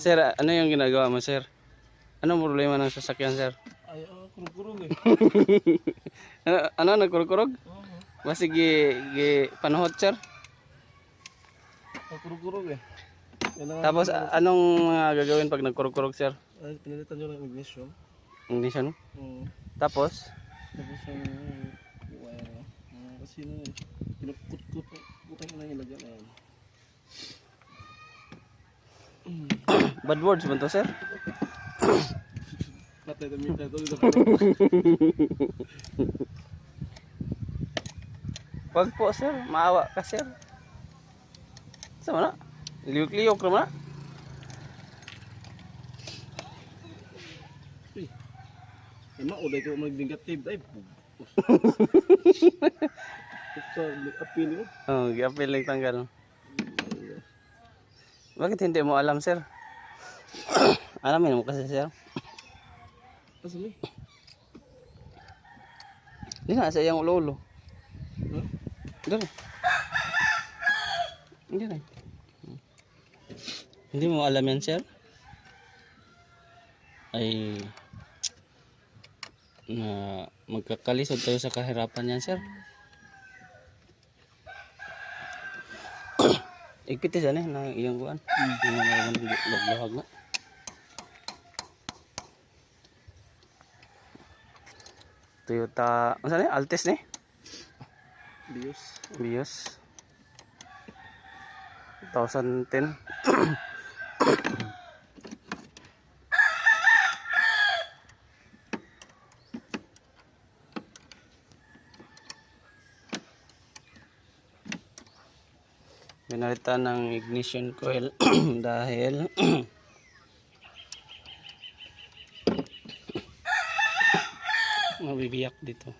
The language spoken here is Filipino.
Sir, ano yung ginagawa mo, sir? Anong problema ng sasakyan, sir? Ay, kurog-kurog eh. Ano, nagkurkurog? Oo. Basi panuhot, sir? Kurog-kurog eh. Kailangan Tapos, anong gagawin pag nagkurkurog, sir? ay, pinalitan nyo ng ignition. Ignition? Oo. Tapos, Tapos ang wire. Kasi na eh. Pinukut-kut mo na yung ilagyan. Ayan. bad words mo to, sir? Patay na minta ito. Wag po, sir. Maawa ka, sir. Sama na. Liyok-liyok naman na. Ay, mauday ko mag-negative. Ay, sa appeal mo. Oh, gapil lang tanggal. Bakit hindi mo alam, sir? Alamin mo kasi, sir. Asa mo? Hindi na, sa iyang ulo-ulo. Ha? Hindi. Hindi na. Hindi mo alam yan, sir? Ay, na magkakalisod tayo sa kahirapan yan, sir. Igpitis yan na iyang kuan. Hindi mo naman laghag na. Toyota, ano saan Altis ni? Bios. Vios 2010. Pinalitan ng ignition coil dahil mabibiyak dito.